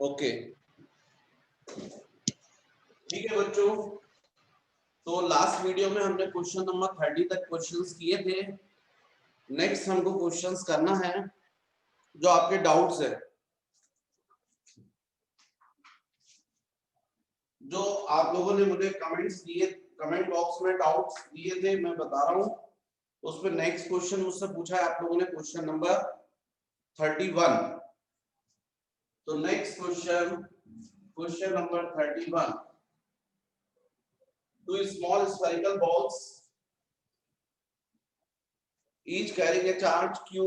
Okay, ठीक है बच्चों। तो लास्ट वीडियो में हमने क्वेश्चन नंबर 30 तक क्वेश्चंस किए थे। नेक्स्ट हमको क्वेश्चंस करना है जो आपके डाउट्स है, जो आप लोगों ने मुझे कमेंट्स दिए, कमेंट बॉक्स में डाउट्स दिए थे, मैं बता रहा हूं। उस पर नेक्स्ट क्वेश्चन मुझसे पूछा है आप लोगों ने, क्वेश्चन नंबर 31। तो next question, question number 31। Two small spherical balls, each carrying a charge q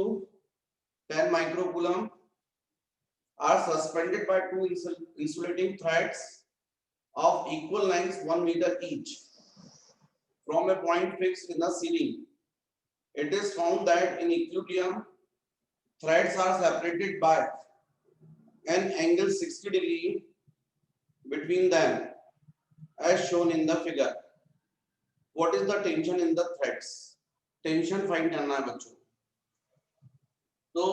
10 microcoulomb, are suspended by two insulating threads of equal lengths 1 meter each from a point fixed in the ceiling. It is found that in equilibrium, threads are separated by an angle 60 degree between them, as shown in the figure. What is the tension in the threads? Tension find करना है बच्चों। तो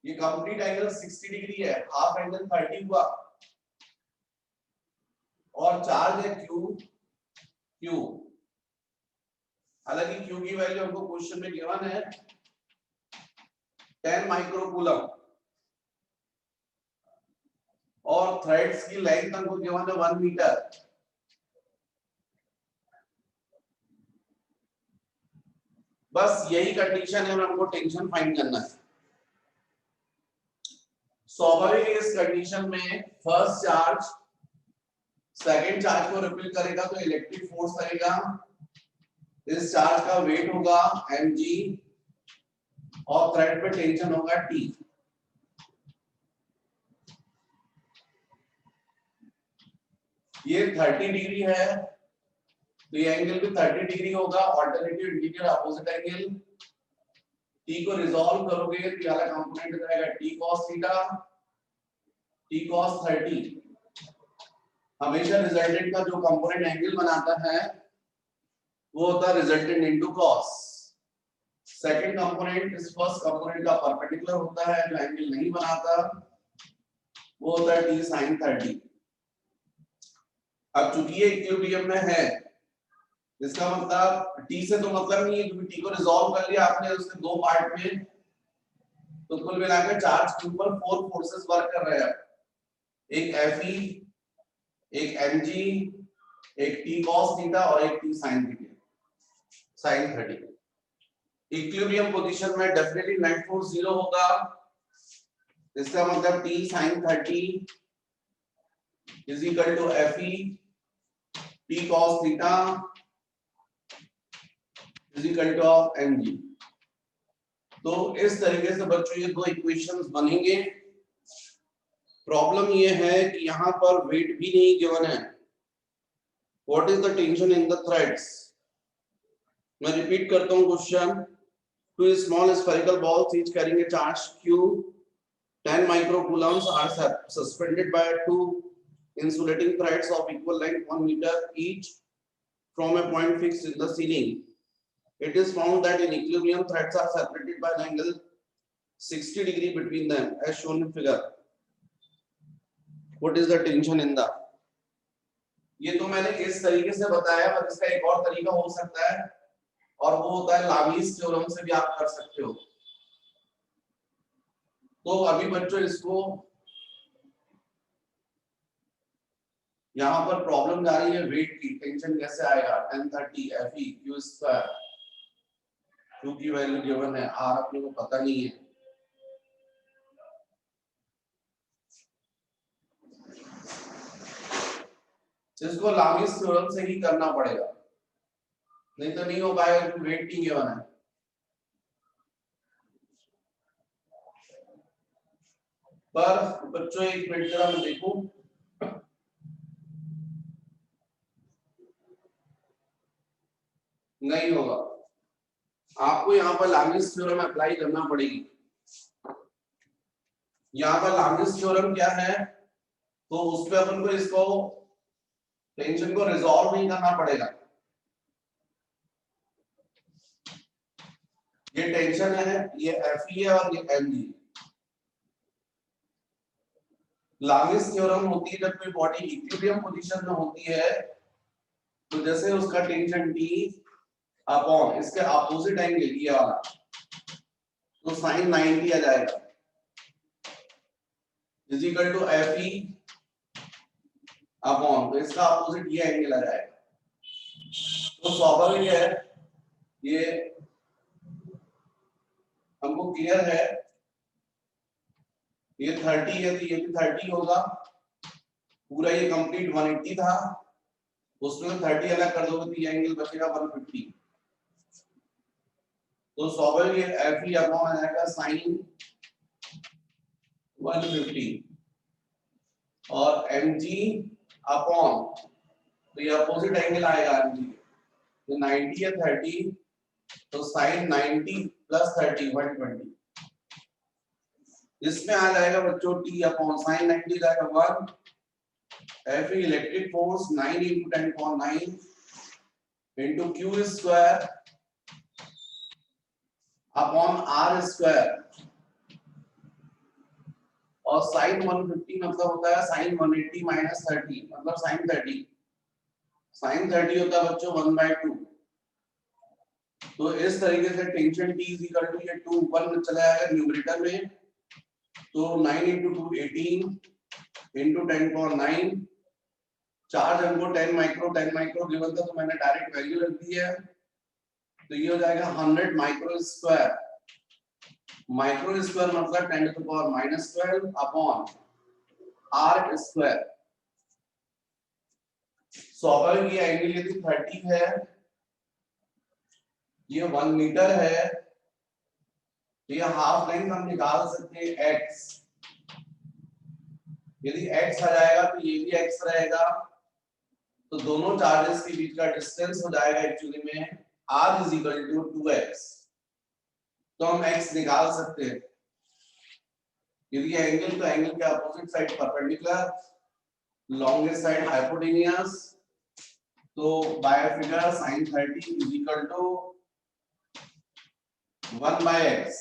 ये complete angle 60 degree है, half angle 30 हुआ, और charge है Q. हालांकि क्यू की वैल्यू हमको क्वेश्चन में गिवन है 10 माइक्रोकूलम, और थ्रेड्स की लेंथ हमको गिवन है 1 मीटर। बस यही कंडीशन है, हमको टेंशन फाइंड करना है। स्वाभाविक है इस कंडीशन में फर्स्ट चार्ज सेकंड चार्ज को रिपेल करेगा तो इलेक्ट्रिक फोर्स लगेगा। इस चार्ज का वेट होगा mg और थ्रेड पे टेंशन होगा T। ये 30 डिग्री है तो ये एंगल भी 30 डिग्री होगा, alternative interior opposite angle. T को रिजॉल्व करोगे तो वाला कंपोनेंट रहेगा T cos theta, T cos 30। हमेशा रिजल्टेंट का जो कंपोनेंट एंगल बनाता है वो होता है resultant into cos. Second component इस फर्स्ट कंपोनेंट का परपेंडिकुलर होता है, जो एंगल नहीं बनाता वो होता है T sin 30। अब चूंकि ये इक्विलिब्रियम में है, इसका मतलब T से तो मतलब नहीं है, क्योंकि T को रिजॉल्व कर लिया आपने उसके दो पार्ट में, तो कुल मिलाकर चार्ज के ऊपर 4 फोर्सेस वर्क कर रहे हैं, एक Fe, एक mg, एक T cos थीटा और एक T sin theta sin 30। Equilibrium position में डेफिनेटली नेट फोर्स 0 होगा, इसका मतलब T sin 30 is equal to Fe T cos theta is equal to of mg। तो इस तरीके से बच्चों ये दो इक्वेशंस बनेंगे। प्रॉब्लम ये है कि यहाँ पर वेट भी नहीं गिवन है। What is the tension in the threads? मैं रिपीट करता हूँ question. Two small spherical balls each carrying a charge q 10 microcoulombs are suspended by two insulating threads of equal length 1 meter each from a point fixed in the ceiling. It is found that in equilibrium threads are separated by an angle 60 degree between them, as shown in figure. What is the tension in the? ये तो मैंने इस तरीके से बताया, पर इसका एक और तरीका हो सकता है, और वो होता है लामीस थ्योरम से भी आप कर सकते हो। तो अभी बच्चों इसको यहाँ पर प्रॉब्लम जा रही है वेट की, टेंशन कैसे आएगा 1030 Fe q स्क्वायर, q की वैल्यू गिवन है, r अपने को पता नहीं है। इसको लामीस थ्योरम से ही करना पड़ेगा, नहीं तो नहीं हो पाएगा, वेट नहीं गिवन है। पर बच्चों एक मिनट जरा मैं देखूं, नहीं होगा, आपको यहाँ पर लामीस थ्योरम अप्लाई करना पड़ेगी। यहाँ पर लामीस थ्योरम क्या है, तो उस पे अपन को इसको टेंशन को रिजॉल्व नहीं करना पड़ेगा। ये टेंशन है, ये एफ ई है और ये एम जी। लामिस थ्योरम होती है जब कोई बॉडी इक्विलिब्रियम पोजीशन में होती है, तो जैसे उसका टेंशन टी अपॉन इसके अपोजिट एंगल ये वाला, तो साइन 90 आ जाएगा is equal to F E upon, तो इसका अपोजिट ये एंगल आ जाएगा। तो स्वाभाविक है ये हमको क्लियर है, ये 30 है तो ये भी 30 होगा, पूरा ये कंप्लीट 180 था, उसमें 30 अलग कर दोगे तो ये एंगल बचेगा 150। तो स्वाभाविक एफ ई अपॉन आ जाएगा साइन 150 और एम जी अपॉन, तो ये अपोजिट एंगल आएगा एम जी, तो 90 है 30, तो साइन 90 प्लस 30 120। इसमें आ जाएगा बच्चों टी अपॉन साइन 90 जाएगा 1, F electric force 9 into 10 power 9 into q square upon r square, और साइन 150 मतलब होता है साइन 180 माइनस 30 मतलब साइन 30, साइन 30 होता है बच्चों 1/2। तो इस तरीके से tension T is equal to ये 2 ऊपर में चला जाएगा न्यूमरेटर में, तो 9 into 2 18 into 10 power 9, चार्ज हमको 10 माइक्रो गिवन था तो मैंने डायरेक्ट वैल्यू रख दी है, तो ये हो जाएगा 100 माइक्रो स्क्वायर मतलब 10 to the power minus 12 upon r square. स्वाभाविक ये एंगल यदि 30 है, ये 1 मीटर है, तो ये हाफ लेंथ हम निकाल सकते हैं x, यदि x आ जाएगा तो ये भी x रहेगा, तो दोनों चार्जेस के बीच का डिस्टेंस हो जाएगा एक्चुअली में r is equal to 2x। तो हम x निकाल सकते हैं, यदि एंगल तो एंगल के opposite side perpendicular, longest side hypotenuse, तो by figure sin 30 is equal to 1/x,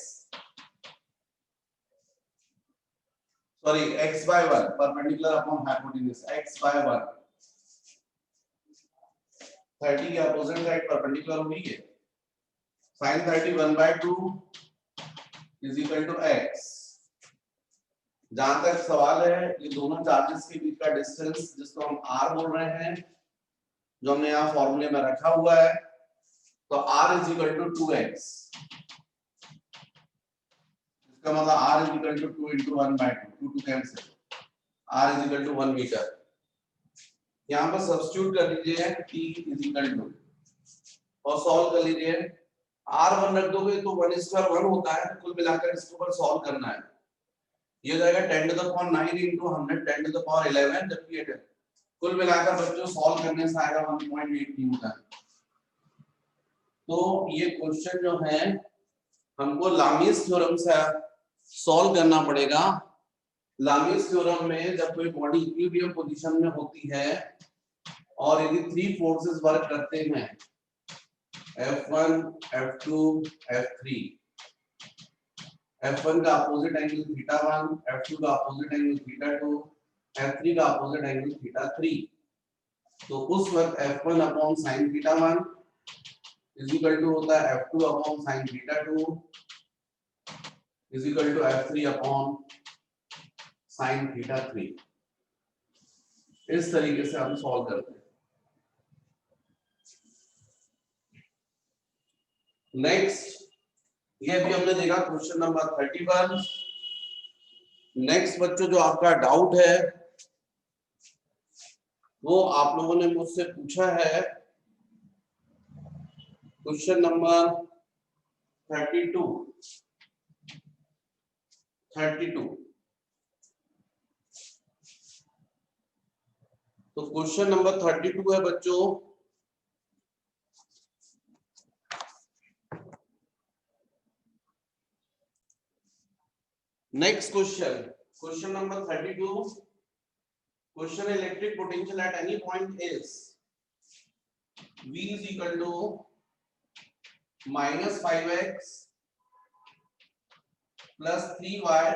sorry x/1 perpendicular upon hypotenuse x/1, 30 के अपोजिट साइड परपेंडिकुलर हुई है, sin 30 1/2 is equal to x। जहां तक सवाल है ये दोनों चार्जेस के बीच का डिस्टेंस जिसको हम r बोल रहे हैं, जो हमने यहाँ फॉर्मूले में रखा हुआ है, तो r is equal to 2x, इसका मतलब r is equal to 2 into 1/2, 2 cancel, r is equal to 1 metre. यहाँ पर सब्स्टिट्यूट कर लीजिए t इज इक्वल टू और सॉल्व कर लीजिए, r1 रख दोगे तो 1 स्क्वायर 1 होता है, कुल मिलाकर इसके ऊपर सॉल्व करना है, ये हो जाएगा 10 to the power 9 into 100 10 to the power 11, जबकि ये कुल मिलाकर बच्चों सॉल्व करने से आएगा 1.8 न्यूटन। तो ये क्वेश्चन जो है हमको लामीस थ्योरम से सॉल्व करना पड़ेगा। लामीस थ्योरम में जब कोई बॉडी इक्विलिब्रियम पोजीशन में होती है और यदि 3 फोर्सेस वर्क करते हैं F1 F2 F3, F1 का अपोजिट एंगल θ1, F2 का अपोजिट एंगल θ2, F3 का अपोजिट एंगल θ3, तो उस वक्त F1 upon sin θ1 is equal to होता है F2 upon sin θ2 is equal to F3 upon sin θ3। इस तरीके से हम सॉल्व करते हैं। नेक्स्ट, ये भी हमने देखा क्वेश्चन नंबर 31। नेक्स्ट बच्चों जो आपका डाउट है वो आप लोगों ने मुझसे पूछा है क्वेश्चन नंबर 32। तो क्वेश्चन नंबर 32 है बच्चों, next question number 32, question electric potential at any point is V is equal to -5x plus 3y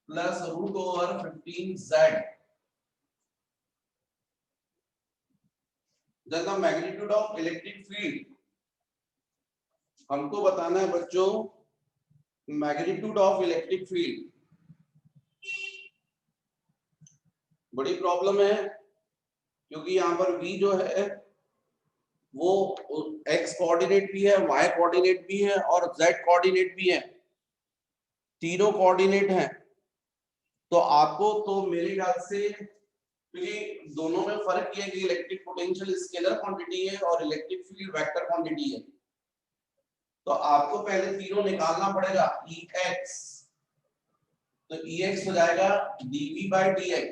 plus √15z. Then the magnitude of electric field. हमको बताना है बच्चों मैग्नीट्यूड ऑफ इलेक्ट्रिक फील्ड. बड़ी problem है क्योंकि यहाँ पर v जो है वो x कोऑर्डिनेट भी है, y कोऑर्डिनेट भी है और z कोऑर्डिनेट भी है, तीनों कोऑर्डिनेट हैं. तो आपको तो मेरे ख्याल से क्योंकि दोनों में फर्क ये है कि इलेक्ट्रिक पोटेंशियल स्केलर क्वांटिटी है और इलेक्ट्रिक फील्ड वेक्टर क्वांटिटी है. तो आपको पहले तीनों निकालना पड़ेगा. Ex तो Ex हो जाएगा dV by dx,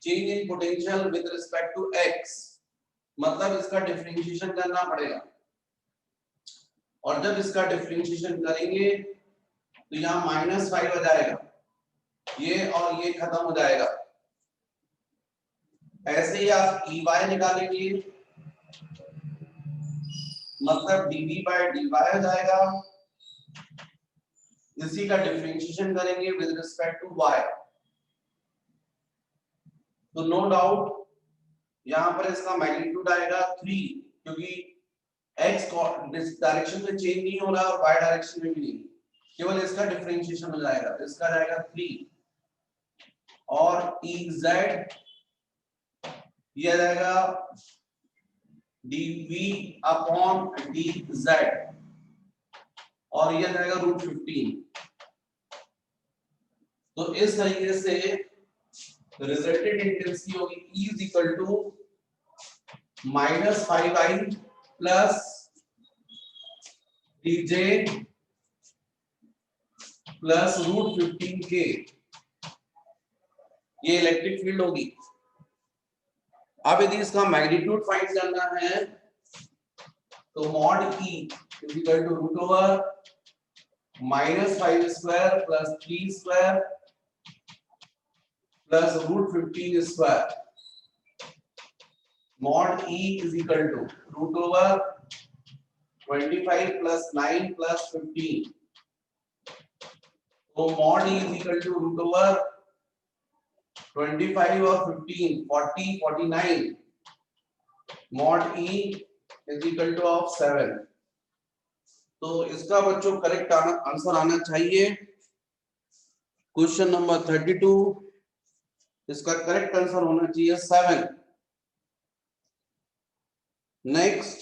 change in potential with respect to x, मतलब इसका डिफरेंशिएशन करना पड़ेगा. और जब इसका डिफरेंशिएशन करेंगे तो यहाँ -5 आ जाएगा, ये और ये खत्म हो जाएगा. ऐसे ही आप Ey निकालेंगे मतलब dV by dy हो जाएगा, इसी का डिफरेंशिएशन करेंगे विद रिस्पेक्ट टू y. तो नो डाउट यहाँ पर इसका मैग्नीट्यूड आएगा 3 क्योंकि x डायरेक्शन में चेंज नहीं हो रहा और y डायरेक्शन में भी नहीं, केवल इसका डिफरेंशिएशन हो जाएगा. इसका जाएगा 3 और Ez ये आ जाएगा dV अपॉन dz और ये आ जाएगा √15. तो इस तरीके से रिजल्टेंट इंटेंसिटी होगी E is equal to -5I plus dj plus √15k. ये इलेक्ट्रिक फील्ड होगी. अब यदि इसका मैग्नीट्यूड फाइंड करना है तो mod E is equal to √-5 square plus 3 square plus √15 square. Mod E is equal to √25 plus 9 plus 15. तो mod E is equal to √25 और 15 40 49. Mod E is equal to of 7. तो इसका बच्चों करेक्ट आंसर आना चाहिए क्वेश्चन नंबर 32. इसका correct answer होना चाहिए 7. नेक्स्ट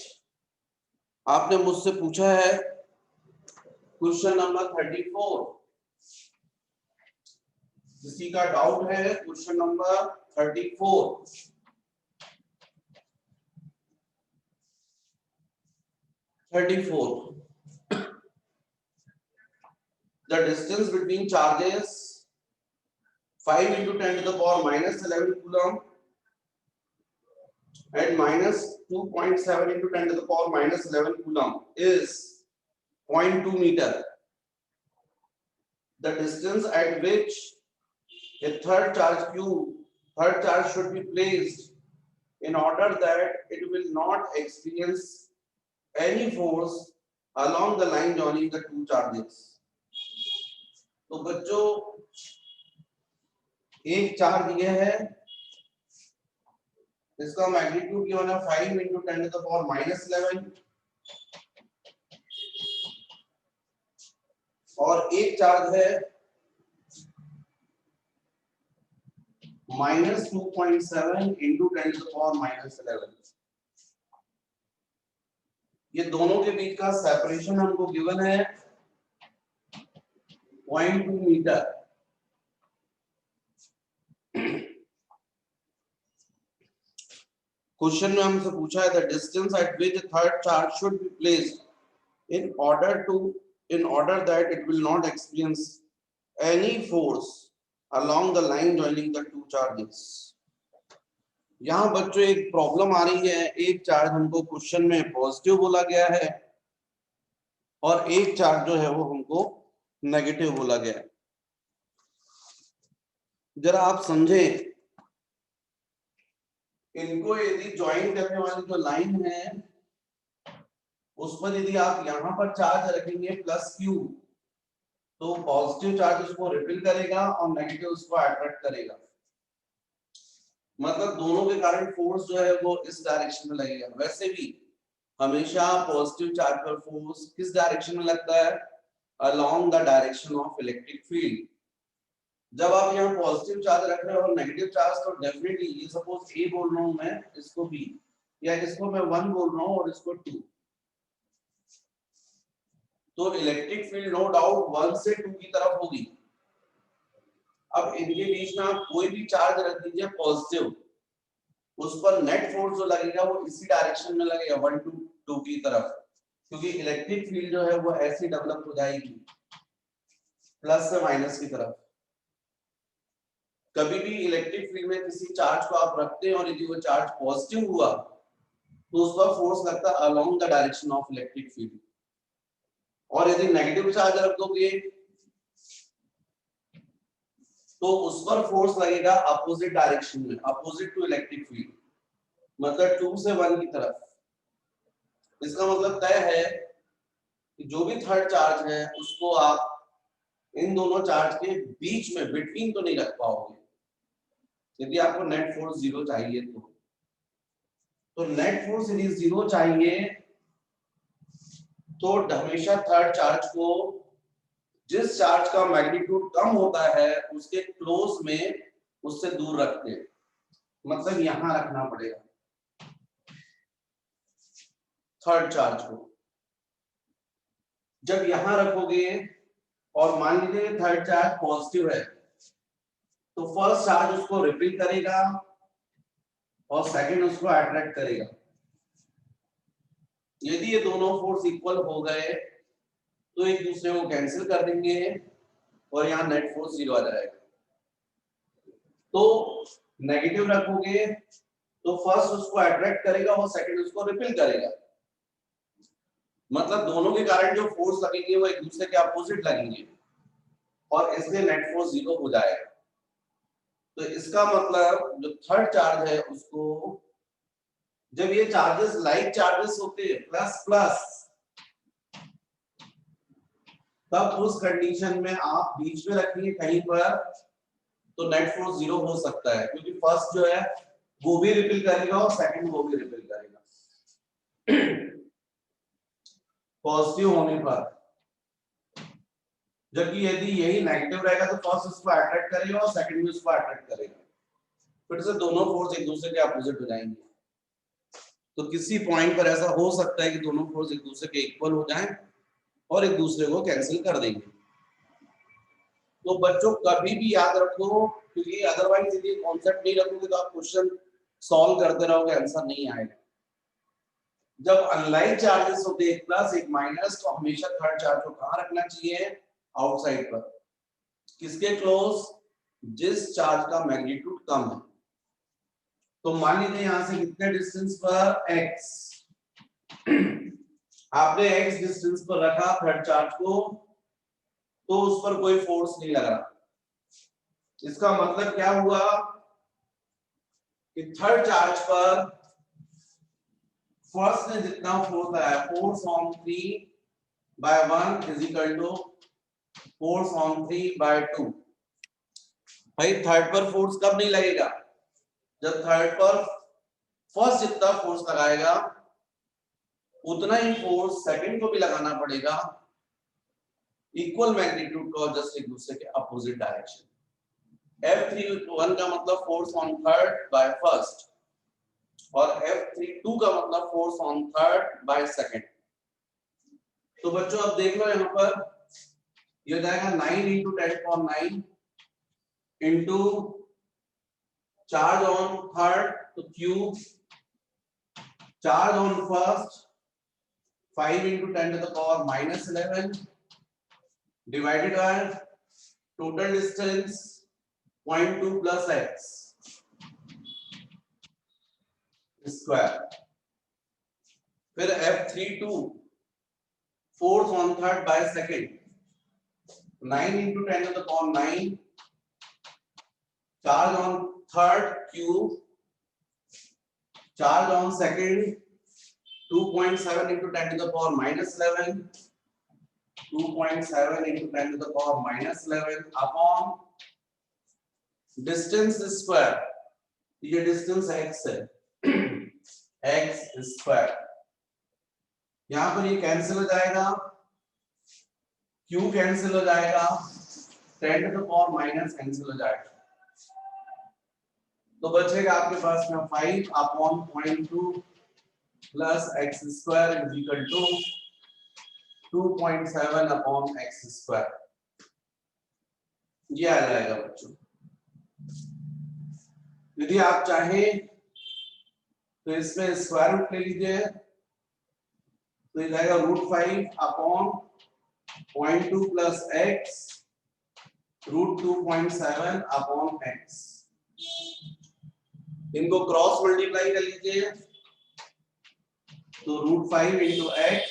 आपने मुझसे पूछा है क्वेश्चन नंबर 34. किसी का डाउट है question number 34. The distance between charges 5 into 10 to the power -11 coulomb and -2.7 into 10 to the power -11 coulomb is 0.2 meter. The distance at which a third charge should be placed in order that it will not experience any force along the line joining the two charges. तो बच्चों एक charge ये है, इसका magnitude क्या होना 5 into 10 to the power -11 और एक चार्ज है -2.7 into 10 to the power -11. ये दोनों के बीच का सेपरेशन हमको गिवन है 0.2 मीटर. क्वेश्चन में हमसे पूछा है the distance eight which third charge should be placed in order that it will not experience any force along the line joining the two charges. यहाँ बच्चों एक प्रॉब्लम आ रही है. एक चार्ज हमको क्वेश्चन में पॉजिटिव बोला गया है और एक चार्ज जो है वो हमको नेगेटिव बोला गया है. जरा आप समझें, इनको यदि ज्वाइन करने वाली जो लाइन है उस पर यदि आप यहाँ पर चार्ज रखेंगे प्लस क्यू, तो पॉजिटिव चार्ज उसको रिपेल करेगा और नेगेटिव उसको अट्रैक्ट करेगा। मतलब दोनों के कारण फोर्स जो है वो इस डायरेक्शन में लगेगा। वैसे भी हमेशा पॉजिटिव चार्ज पर फोर्स किस डायरेक्शन में लगता है? Along the direction of electric field. जब आप यहाँ पॉजिटिव चार्ज रख रहे हो और नेगेटिव चार्ज, तो डेफिनेटली ये सपोज ए बोल रहा हूं मैं, इसको बी, या इसको मैं 1 बोल रहा हूं और इसको 2, तो इलेक्ट्रिक फील्ड नो डाउट 1 से 2 की तरफ होगी। अब इनके बीच में आप कोई भी चार्ज रख दीजिए पॉजिटिव, उस पर नेट फोर्स जो लगेगा वो इसी डायरेक्शन में लगेगा 1 to 2 की तरफ, क्योंकि इलेक्ट्रिक फील्ड जो है वो ऐसी डेवलप हो जाएगी प्लस से माइनस की तरफ। कभी भी इलेक्ट्रिक फील्ड में किसी चार्ज को आप रखते हैं और यदि वो चार्ज पॉजिटिव हुआ तो उस पर फोर्स लगता है along the direction of electric field, और यदि नेगेटिव चार्ज रख दोगे तो उस पर फोर्स लगेगा अपोजिट डायरेक्शन में, अपोजिट टू इलेक्ट्रिक फील्ड, मतलब 2 से 1 की तरफ। इसका मतलब तय है कि जो भी थर्ड चार्ज है उसको आप इन दोनों चार्ज के बीच में, बिटवीन तो नहीं रख पाओगे, यदि आपको नेट फोर्स 0 चाहिए तो नेट फोर्स यदि 0 चाहिए तो हमेशा थर्ड चार्ज को जिस चार्ज का मैग्नीट्यूड कम होता है उसके क्लोज में, उससे दूर रखते हैं, मतलब यहां रखना पड़ेगा थर्ड चार्ज को। जब यहां रखोगे और मान लीजिए थर्ड चार्ज पॉजिटिव है, तो फर्स्ट चार्ज उसको रिपेल करेगा और सेकंड उसको अट्रैक्ट करेगा। यदि ये दोनों फोर्स इक्वल हो गए तो एक दूसरे को कैंसिल कर देंगे और यहाँ नेट फोर्स 0 आ जाएगा। तो नेगेटिव रखोगे तो फर्स्ट उसको अट्रैक्ट करेगा और सेकंड उसको रिपेल करेगा, मतलब दोनों के कारण जो फोर्स लगेंगे वो एक दूसरे के अपोजिट लगेंगे और इसलिए नेट फोर्स 0 हो जाएगा। तो इसका मतलब जो थर्ड चार्ज है उसको, जब ये चार्जेस लाइक चार्जेस होते हैं प्लस प्लस, तब उस कंडीशन में आप बीच में रखेंगे कहीं पर तो नेट फोर्स 0 हो सकता है, क्योंकि फर्स्ट जो है वो भी रिपेल करेगा और सेकंड वो भी रिपेल करेगा पॉजिटिव होने पर। जबकि यदि यही नेगेटिव रहेगा तो फर्स्ट उसको अट्रैक्ट करेगा और सेकंड भी उसको अट्रैक्ट करेगा, फिर से दोनों फोर्स एक दूसरे के अपोजिट हो जाएंगे। तो किसी पॉइंट पर ऐसा हो सकता है कि दोनों फोर्स एक दूसरे के इक्वल हो जाएं और एक दूसरे को कैंसिल कर देंगे। तो बच्चों कभी भी याद रखो, क्योंकि अदरवाइज यदि कॉन्सेप्ट नहीं रखोगे तो आप क्वेश्चन सॉल्व करते रहोगे, आंसर नहीं आएगा। जब अनलाइक चार्जेस होते हैं प्लस एक माइनस, तो हमेशा थर्ड चार्ज को कहां रखना चाहिए? आउटसाइड पर। किसके क्लोज? जिस चार्ज का मैग्नीट्यूड कम है। तो मान लीजिए यहां से कितने डिस्टेंस पर? x, आपने x डिस्टेंस पर रखा थर्ड चार्ज को, तो उस पर कोई फोर्स नहीं लग रहा। इसका मतलब क्या हुआ कि थर्ड चार्ज पर फर्स्ट ने जितना फोर्स लगाया, force on 3/1 is equal to force on 3/2। भाई थर्ड पर फोर्स कब नहीं लगेगा? जब थर्ड पर फर्स्ट जितना फोर्स लगाएगा उतना ही फोर्स सेकंड को भी लगाना पड़ेगा, इक्वल मैग्नीट्यूड को, जस्ट एक दूसरे के अपोजिट डायरेक्शन। F3(1) का मतलब force on third by first और F3(2) का मतलब force on third by second. तो बच्चों अब देख लो यहाँ पर ये जाएगा 9 × 10⁹ इंटू चार्ज ऑन थर्ड तो cube, charge on first 5 × 10⁻⁻11 divided by total distance 0.2 plus x square. फिर F3(2) force on third by second 9 × 10⁹ charge on third cube, charge on second 2.7 into 10 to the power minus 11, 2.7 into 10 to the power minus 11 upon distance square, ये distance x है, x square, यहाँ पर ये cancel हो जाएगा, q cancel हो जाएगा, 10 to the power minus cancel हो जाएगा, तो बचेगा आपके पास में 5 अपॉन 0.2 plus x square is equal to 2.7 upon x square, ये आ जाएगा बच्चों। यदि आप चाहें तो इसमें स्क्वायर रूट ले लीजिए, तो ये जाएगा √5 अपॉन 0.2 प्लस x √2.7 अपॉन x, इनको क्रॉस मल्टीप्लाई कर लीजिए, तो √5 into x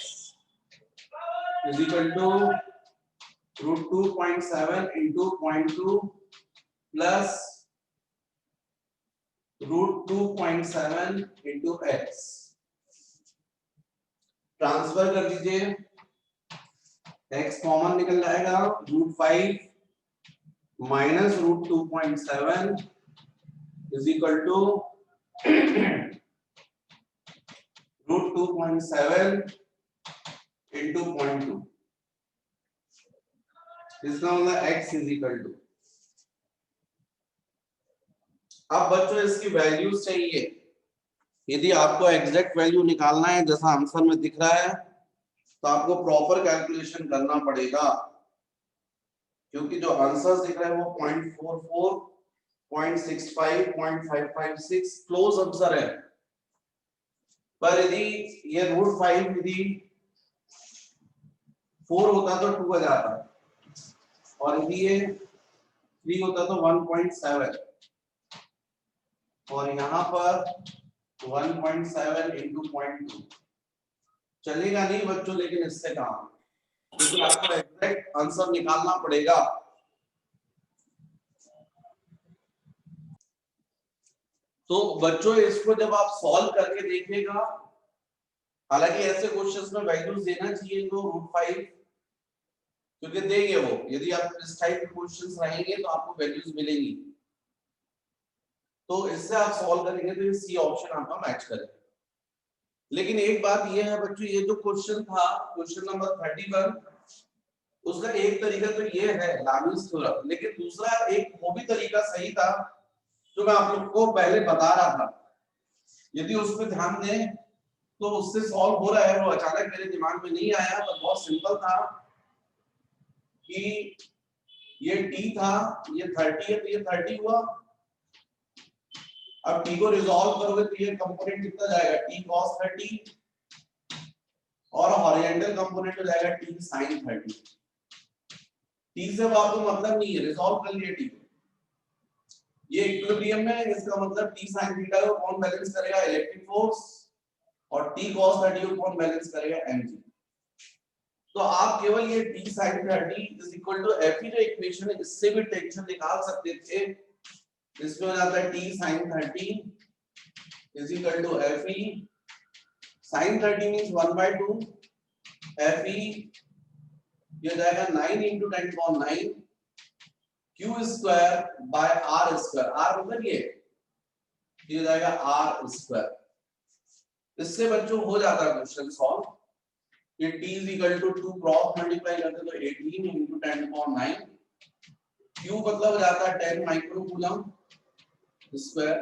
is equal to √2.7 into 0.2 plus √2.7 into x, transfer कर दीजिए, x कॉमन निकल जाएगा, √5 minus √2.7 is equal to √2.7 into 0.2, इसका मतलब x is equal to, अब बच्चों इसकी वैल्यूज चाहिए, यदि आपको एग्जैक्ट वैल्यू निकालना है जैसा आंसर में दिख रहा है तो आपको प्रॉपर कैलकुलेशन करना पड़ेगा, क्योंकि जो आंसर दिख रहा है वो 0.44, 0.65, 0.556 क्लोज आंसर है, पर यदि ये √5 यदि 4 होता तो 2 आ जाता, और यदि ये 3 होता तो 1.7, और यहाँ पर 1.7 into 0.2 चलेगा नहीं बच्चों, लेकिन इससे काम, क्योंकि आपको एग्जैक्ट आंसर निकालना पड़ेगा। तो बच्चों इसको जब आप सॉल्व करके देखिएगा, हालांकि ऐसे क्वेश्चंस में वैल्यूज देना चाहिए इनको √5, क्योंकि देंगे वो, यदि आप इस टाइप के क्वेश्चंस रहेंगे तो आपको वैल्यूज मिलेंगी, तो इससे आप सॉल्व करेंगे तो ये सी ऑप्शन आपका मैच करेगा। लेकिन एक बात ये है बच्चों, ये जो क्वेश्चन था क्वेश्चन नंबर 31, उसका एक तरीका तो ये है लामीज थ्योरम, लेकिन दूसरा एक वो भी तरीका सही था जो मैं आप लोग को पहले बता रहा था, यदि उस पर ध्यान दें तो उससे सॉल्व हो रहा है, वो अचानक मेरे दिमाग में नहीं आया, तो बहुत सिंपल था कि ये t था, ये 30 है तो ये 30 हुआ, अब t को रिजॉल्व करोगे तो ये कंपोनेंट कितना जाएगा, t cos 30, और हॉरिजॉन्टल कंपोनेंट हो जाएगा t sin 30, t से आपको मतलब नहीं है, रिजॉल्व कर लिए t को, ये इक्विलिब्रियम में, इसका मतलब t sin थीटा को कौन बैलेंस करेगा, इलेक्ट्रिक फोर्स, और t cos 30 को कौन बैलेंस करेगा, mg। तो आप केवल ये t sin 30 is equal to Fe जो इक्वेशन है इससे भी टेंशन निकाल सकते थे, इसमें हो जाता है t sin 30 is equal to Fe, sin 30 means 1/2, Fe ये जाएगा 9 into 10 power 9 q square by r square, r मतलब ये जाएगा r स्क्वायर। इससे बच्चों हो जाता है क्वेश्चन सॉल्व, ये t is equal to 2 cross multiply करते तो 18 into 10 power 9, q मतलब हो जाता है 10 माइक्रोकूलम स्क्वायर,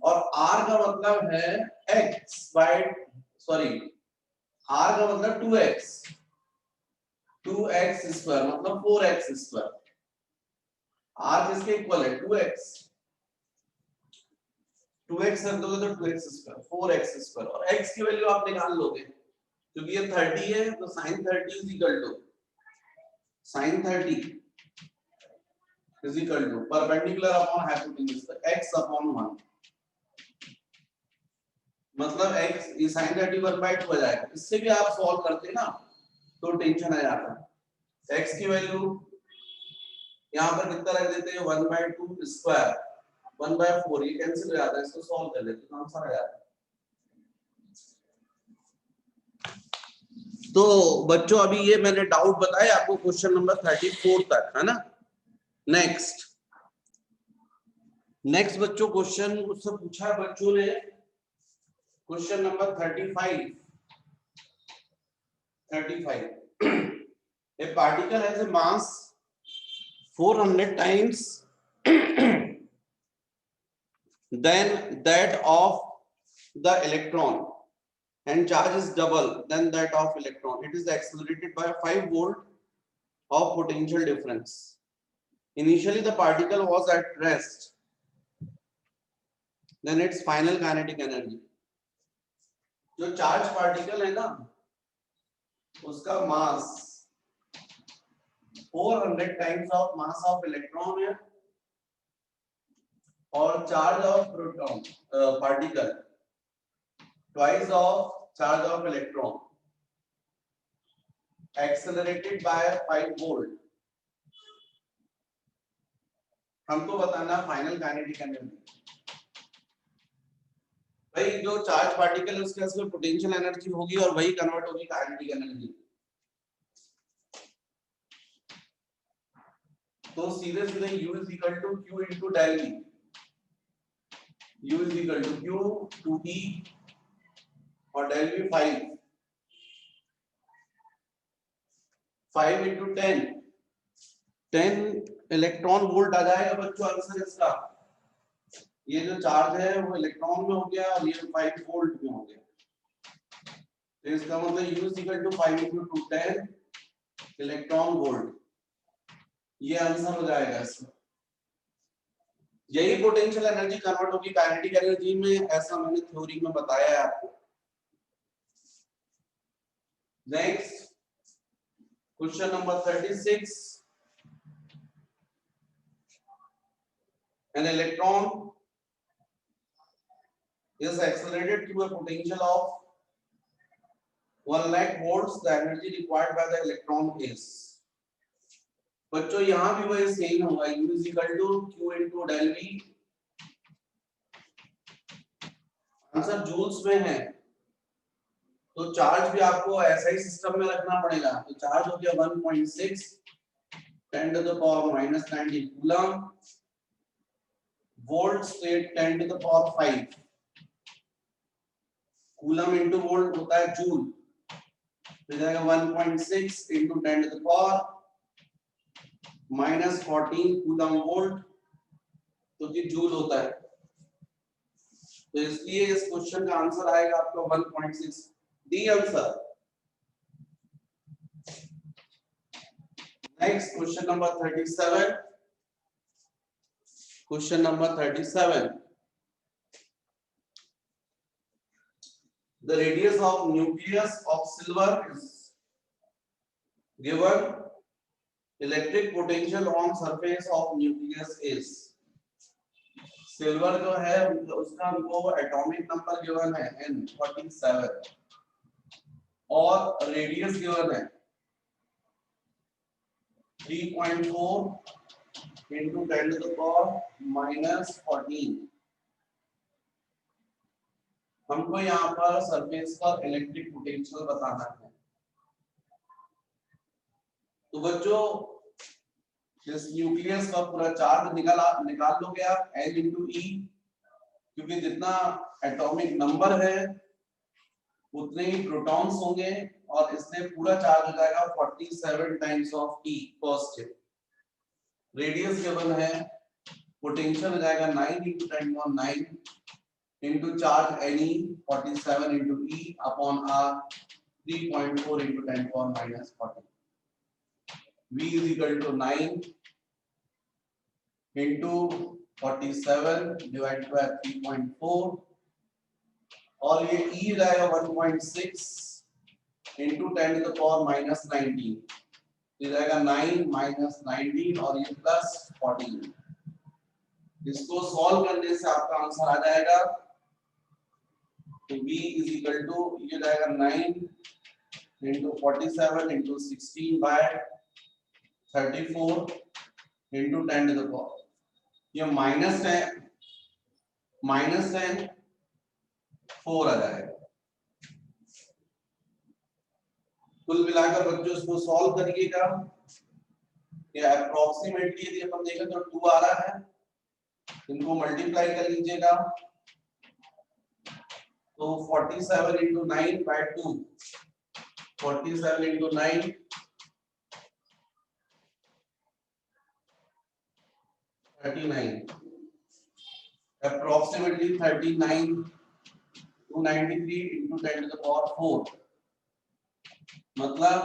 और r का मतलब है x बाय सॉरी r का मतलब 2x स्क्वायर मतलब 4x स्क्वायर, r किसके इक्वल है 2x कर दोगे तो 2x स्क्वायर 4x स्क्वायर, और x की वैल्यू आप निकाल लोगे, क्योंकि ये 30 है तो sin 30 is equal to sin 30 is equal to perpendicular upon hypotenuse, तो x अपॉन 1, मतलब x ये sin 30 1/2 हो जाएगा। इससे भी आप सॉल्व करते ना तो टेंशन आ जाता है, x की वैल्यू यहाँ पर कितना रख देते हैं 1/2 स्क्वायर 1/4, ये कैंसिल हो जाता है, इसको सॉल्व कर लेते हैं तो आंसर आ जाता है। तो बच्चों अभी ये मैंने डाउट बताया आपको क्वेश्चन नंबर 34 तक, है ना। नेक्स्ट बच्चों क्वेश्चन मुझसे पूछा बच्चों ने, question number 35। A particle has a mass 400 times than that of the electron and charge is double than that of electron. It is accelerated by a 5 volt of potential difference. Initially the particle was at rest, then its final kinetic energy. जो charge particle है ना उसका mass 400 times of mass of electron है और charge of proton particle twice of charge of electron, accelerated by 5 volt. हमको बताना final kinetic energy. भाई जो चार्ज पार्टिकल है उसके उसमें पोटेंशियल एनर्जी होगी और वही कन्वर्ट होगी काइनेटिक एनर्जी। तो सीधे सीधे U is equal to Q into del V। U is equal to Q to E और del V 5 into 10 electron volt आ जाएगा बच्चों आंसर इसका। ये जो चार्ज है वो इलेक्ट्रॉन में हो गया और ये 5 वोल्ट में हो गया। तो इसका मतलब U is equal to 5 into 10 electron volt, ये आंसर हो जाएगा इसका। यही पोटेंशियल एनर्जी कन्वर्ट होगी काइनेटिक एनर्जी में, ऐसा मैंने थ्योरी में बताया है आपको। Next question number 36। An electron is accelerated to a potential of 1 lakh volts. The energy required by the electron is। बच्चों यहाँ भी वही सेम होगा, U is equal to Q into del V। Answer joules में है तो charge भी आपको ऐसा ही सिस्टम में रखना पड़ेगा। तो चार्ज हो गया 1.6 10 to the power minus 90 coulomb, volt state 10 to the power 5 coulomb into volt होता है जूल, तो जाएगा 1.6 into 10 to the power minus 14 coulomb volt, तो कि जूल होता है। तो इसलिए इस क्वेश्चन का आंसर आएगा आपका 1.6 D answer. Next question number 37। Question number 37। The radius of nucleus of silver is given. Electric potential on surface of nucleus is। Silver जो है उसका हमको एटॉमिक नंबर गिवन है N47 और रेडियस गिवन है 3.4 into 10 to the power minus 14। हमको यहाँ पर सरफेस पर इलेक्ट्रिक पोटेंशियल बताना है। तो बच्चों इस न्यूक्लियस का पूरा चार्ज निकाल लोगे आप N into E, क्योंकि जितना एटॉमिक नंबर है उतने ही प्रोटॉन्स होंगे और इसलिए पूरा चार्ज हो जाएगा 47 times of E positive. Radius given है, पोटेंशियल हो जाएगा 9 into 10 to 9 into charge Ne 47 into E upon R 3.4 into 10 to minus 40। V is equal to 9 into 47 divided by 3.4 और ये E रहेगा 1.6 into 10 to the power minus 19, ये रहेगा 9 minus 19 और ये plus 14। इसको सॉल्व करने से आपका आंसर आ जाएगा। तो V is equal to ये रहेगा 9 into 47 into 16 by 34 into 10 to the power, ये माइनस 10 4 आ जाएगा। कुल मिलाकर बच्चों इसको सॉल्व करिएगा। ये अप्रोक्सीमेटली यदि अपन देखें तो 2 आ रहा है, इनको मल्टीप्लाई कर लीजिएगा तो 47 into 9 by 2, 47 into 9 39, approximately 39 293 into 10 to the power 4, मतलब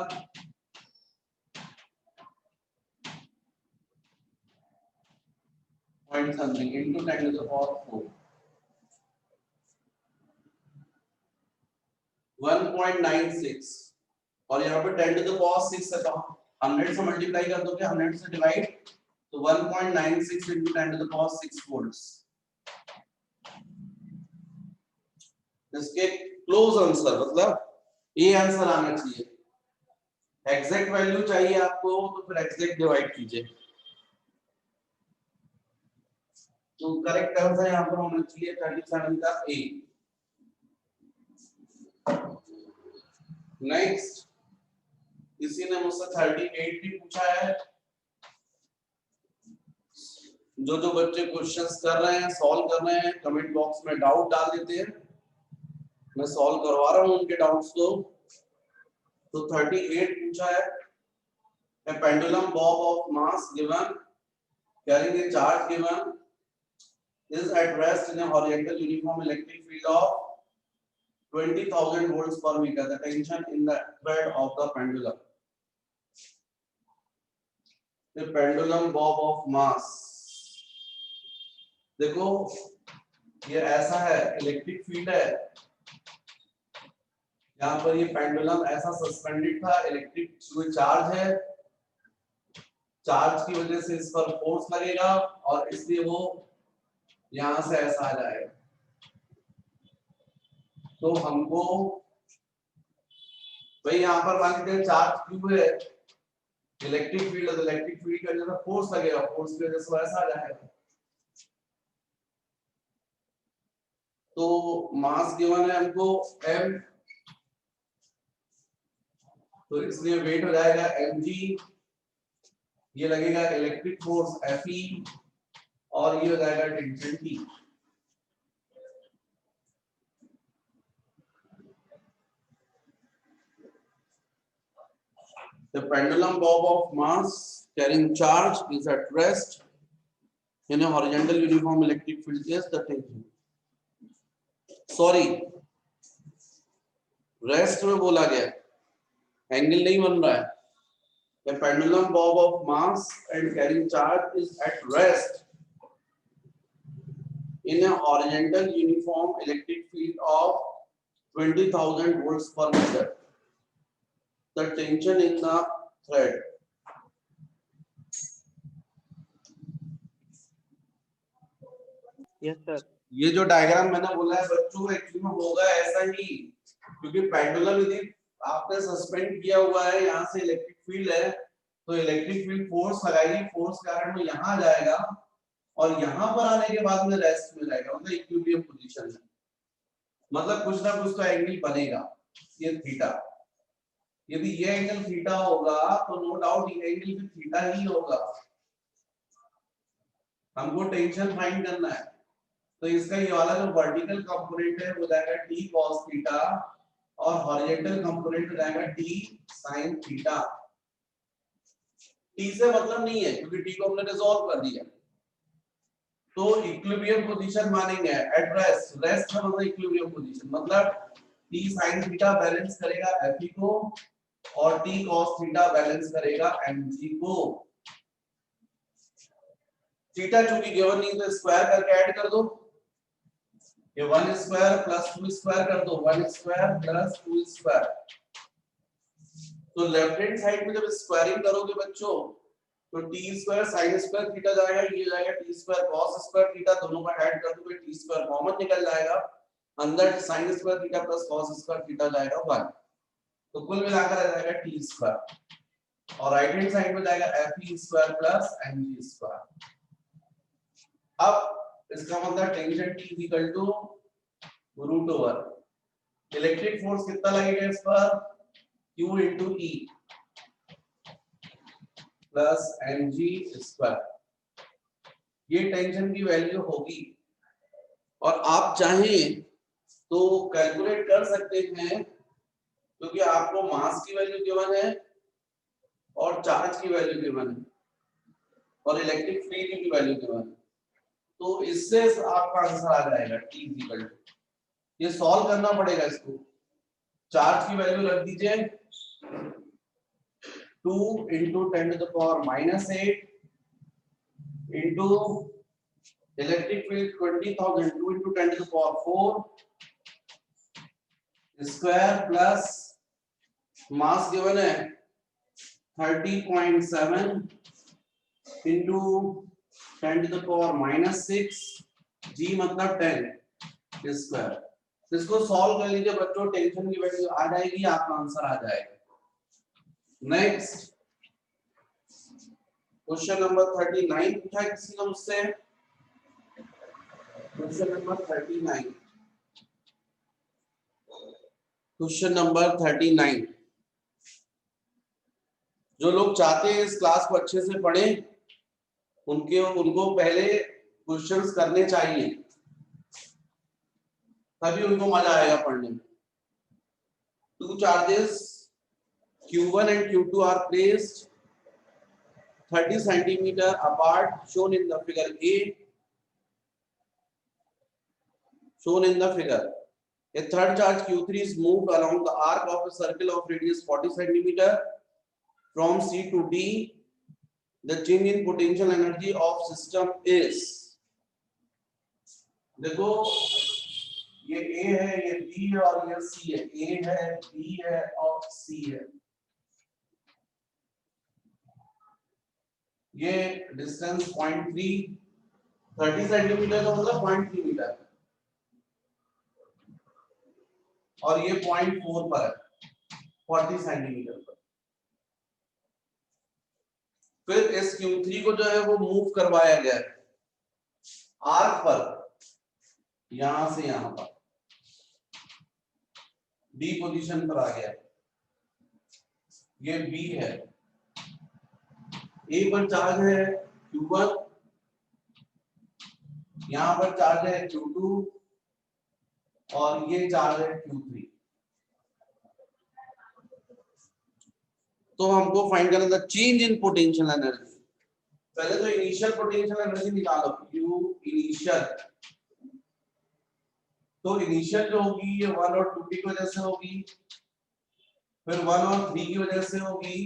point something into 10 to the power 4, 1.96, और यहाँ पे 10 to the power 6 है तो 100 से मल्टीप्लाई कर दोगे, 100 से डिवाइड तो 1.96 into 10 to the power 6 volts। इसके क्लोज आंसर मतलब ये आंसर आना चाहिए। एग्जैक्ट वैल्यू चाहिए आपको तो फिर एग्जैक्ट डिवाइड कीजिए, तो करेक्ट आंसर यहाँ पर होना चाहिए 37 का ए। नेक्स्ट, किसी ने मुझसे 38 भी पूछा है। जो जो बच्चे क्वेश्चंस कर रहे हैं, सॉल्व कर रहे हैं, कमेंट बॉक्स में डाउट डाल देते हैं, मैं सॉल्व करवा रहा हूं उनके डाउट्स को। तो 38 पूछा है, a pendulum bob of mass given carrying a charge given is at rest in a horizontal uniform electric field of 20,000 volts per meter. The tension in the thread of the pendulum. The pendulum bob of mass. देखो ये ऐसा है, electric field है, यहाँ पर ये pendulum ऐसा suspended था, इलेक्ट्रिक कोई चार्ज है, चार्ज की वजह से इस पर फोर्स लगेगा और इसलिए वो यहां से ऐसा आ जाएगा। तो हमको भाई यहाँ पर मान लीजिए चार्ज क्यू है, इलेक्ट्रिक फील्ड है, तो इलेक्ट्रिक फील्ड की वजह से फोर्स लगेगा, फोर्स की वजह से वो ऐसा आ जाएगा। तो मास गिवन है हमको m, तो इसलिए वेट हो जाएगा mg, ये लगेगा इलेक्ट्रिक फोर्स Fe और ये हो जाएगा tension T। The pendulum bob of mass carrying charge is at rest in a horizontal uniform electric field. Yes, the tension. Sorry, rest में बोला गया, एंगल नहीं बन रहा है। The pendulum bob of mass and carrying charge is at rest in a horizontal uniform electric field of 20,000 volts per meter. The tension in the thread. Yes sir. ये जो diagram मैंने बोला है बच्चों, एक्चुअली में होगा ऐसा ही, क्योंकि पेंडुलम यदि आपने सस्पेंड किया हुआ है, यहाँ से इलेक्ट्रिक फील्ड है, तो इलेक्ट्रिक फील्ड फोर्स लगाएगी, फोर्स के कारण वो यहाँ आ जाएगा और यहाँ पर आने के बाद में रेस्ट में रहेगा, मतलब इक्विलिब्रियम पोजीशन में, मतलब कुछ ना कुछ तो एंगल बनेगा, ये थीटा। यदि ये एंगल थीटा होगा तो नो डाउट ये एंगल भी थीटा ही होगा। हमको टेंशन फाइंड करना है, तो इसका ये वाला जो वर्टिकल कंपोनेंट है वो जाएगा t cos थीटा और हॉरिजॉन्टल कंपोनेंट हो जाएगा t sin थीटा। t से मतलब नहीं है क्योंकि t को हमने रिजॉल्व कर दिया, तो इक्विलिब्रियम पोजीशन मानेंगे एट रेस्ट। रेस्ट का मतलब इक्विलिब्रियम पोजीशन, मतलब t sin थीटा बैलेंस करेगा Fe को और t cos थीटा बैलेंस करेगा mg को। थीटा चूंकि गिवन नहीं तो स्क्वायर करके ऐड कर दो, ये 1 स्क्वायर प्लस 2 स्क्वायर कर दो, 1 स्क्वायर प्लस 2 स्क्वायर। तो लेफ्ट हैंड साइड में जब स्क्वायरिंग करोगे बच्चों तो t square sin square theta जाएगा, ये जाएगा t square cos square theta, दोनों का ऐड कर दोगे t स्क्वायर कॉमन निकल जाएगा, अंदर sin square theta plus cos square theta जाएगा 1, तो कुल मिलाकर आ जाएगा t स्क्वायर और राइट हैंड साइड में जाएगा fe square plus mg square. अब इसका मतलब tension T equal to root over electric force कितना लगेगा इस पर Q into E plus mg square, ये टेंशन की वैल्यू होगी। और आप चाहें तो कैलकुलेट कर सकते हैं, क्योंकि आपको मास की वैल्यू गिवन है और चार्ज की वैल्यू गिवन है और इलेक्ट्रिक फील्ड की वैल्यू गिवन है, तो इससे आपका आंसर आ जाएगा T इक्वल टू, ये सॉल्व करना पड़ेगा इसको। चार्ज की वैल्यू रख दीजिए 2 into 10 to the power minus 8 into electric field 20,000, 2 into 10 to the power 4 square plus mass given है 30.7 into 10 to the power minus 6, g मतलब 10 स्क्वायर। इसको सॉल्व कर लीजिए बच्चों, टेंशन की वैल्यू आ जाएगी, आपका आंसर आ जाएगा। नेक्स्ट क्वेश्चन नंबर 39 पूछा है किसी ने मुझसे, क्वेश्चन नंबर 39, क्वेश्चन नंबर 39। जो लोग चाहते हैं इस क्लास को अच्छे से पढ़ें, उनको पहले क्वेश्चंस करने चाहिए, तभी उनको मजा आएगा पढ़ने में। Two charges Q1 and Q2 are placed 30 centimeter apart, shown in the figure A. Shown in the figure, a third charge Q3 is moved along the arc of a circle of radius 40 centimeter from C to D. The change in potential energy of system is, देखो ये A है, ये B है और ये C है, A है, B है और C है। ये डिस्टेंस 0.3, 30 सेंटीमीटर का मतलब 0.3 मीटर, और ये 0.4 पर है 40 सेंटीमीटर पर। फिर इस Q3 को जो है वो मूव करवाया गया है आर्क पर, यहां से यहां पर D पोजीशन पर आ गया। ये B है, A पर चार्ज है Q1, यहां पर चार्ज है Q2 और ये चार्ज है Q3। तो हमको फाइंड करना था चेंज इन पोटेंशियल एनर्जी। पहले तो इनिशियल पोटेंशियल एनर्जी निकालो, Q इनिशियल। तो इनिशियल जो होगी ये 1 और 2 की वजह से होगी, फिर 1 और 3 की वजह से होगी,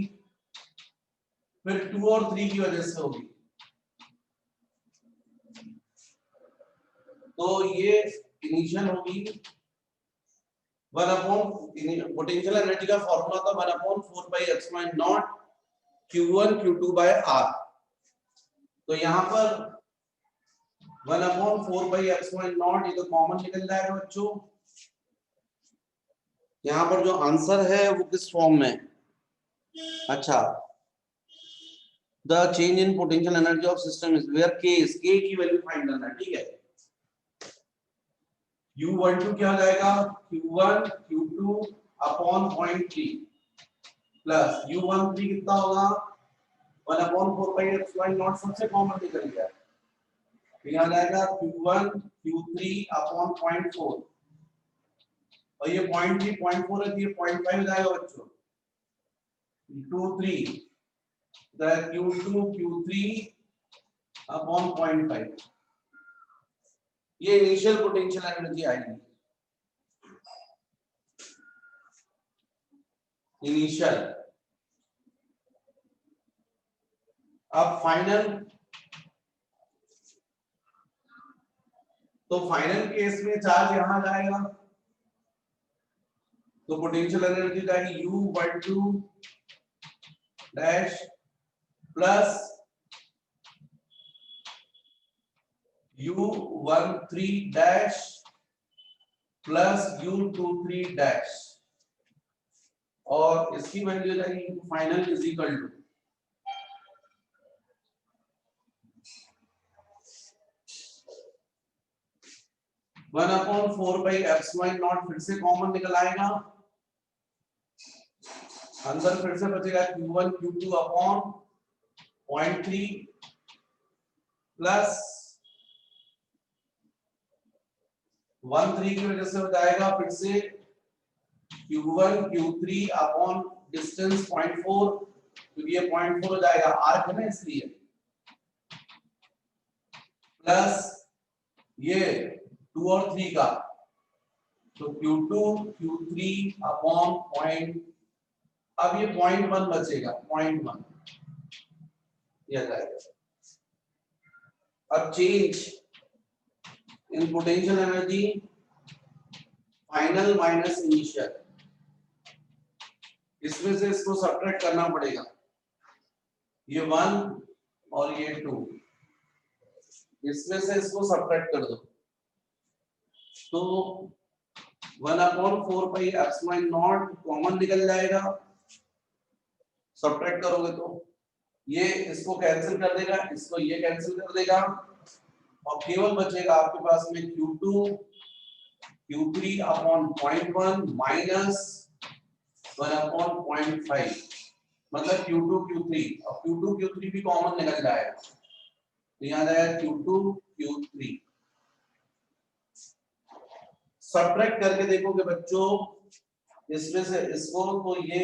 फिर 2 और 3 की वजह से होगी। तो ये इनिशियल होगी 1 अपॉन, पोटेंशियल एनर्जी का फॉर्मूला था 1 upon 4 pi epsilon naught Q1 Q2 by R। तो यहाँ पर 1 अपॉन 4 पाई एप्सिलॉन नॉट, ये तो कॉमन निकल जाएगा बच्चों। यहाँ पर जो आंसर है वो किस फॉर्म में, अच्छा, the change in potential energy of system is where K is, K की वैल्यू फाइंड करना है, ठीक है। U12 क्या हो जाएगा, Q1 Q2 upon 0.3 plus U13 कितना होगा 1 अपॉन 4 पाई एप्सिलॉन नॉट, सबसे कॉमन निकल गया, यहाँ जाएगा Q1 Q3 अपॉन 0.4, और ये 0.3 0.4 है, ये 0.5 हो जाएगा बच्चों, 2 3 द Q2 Q3 अपॉन 0.5, ये इनिशियल पोटेंशियल एनर्जी आएगी। इनिशियल। अब फाइनल, तो फाइनल केस में चार्ज यहां जाएगा, तो पोटेंशियल एनर्जी जाएगी U12 dash plus U13 dash plus U23 dash, और इसकी वैल्यू जाएगी final is equal to one upon 4 pi epsilon naught, फिर से कॉमन निकल आएगा, आंसर फिर से बचेगा Q1 Q2 अपॉन 0.3 प्लस 1 3 की वजह से हो जाएगा फिर से Q1 Q3 अपॉन डिस्टेंस 0.4, क्योंकि ये 0.4 हो जाएगा आर्क है ना इसलिए, प्लस ये 2 और 3 का, तो Q2 Q3 अपॉन पॉइंट, अब ये 0.1 बचेगा, 0.1 दिया जाएगा। अब change in potential energy final minus initial, इसमें से इसको सब्ट्रैक्ट करना पड़ेगा, ये 1 और ये 2, इसमें से इसको सब्ट्रैक्ट कर दो, तो 1/4 पाई एप्सिलॉन नॉट कॉमन निकल जाएगा, सब्ट्रैक्ट करोगे तो ये इसको कैंसिल कर देगा, इसको ये कैंसिल कर देगा, और केवल बचेगा आपके पास में Q2 Q3 अपॉन 0.1 माइनस 1/0.5, मतलब Q2 Q3, और Q2 Q3 भी कॉमन निकल जाएगा, तो यहाँ जाएगा Q2 Q3। सब्ट्रैक्ट करके देखोगे बच्चों, इसमें से इसको, तो ये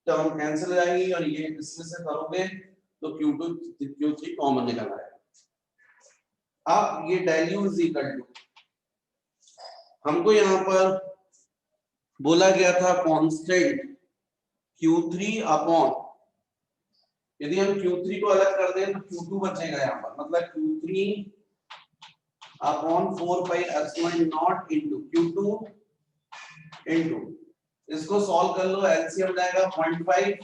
टर्म कैंसिल हो जाएगी, और ये इसमें से करोगे तो Q2 Q3 कॉमन निकल आएगा। अब ये वैल्यू इज इक्वल टू, हमको यहाँ पर बोला गया था कांस्टेंट Q3 अपॉन, यदि हम Q3 को अलग कर दें तो Q2 बचेगा यहाँ पर, मतलब Q3 upon 4 pi epsilon not into Q2 into, इसको सॉल्व कर लो, एलसीएम जाएगा 0.5,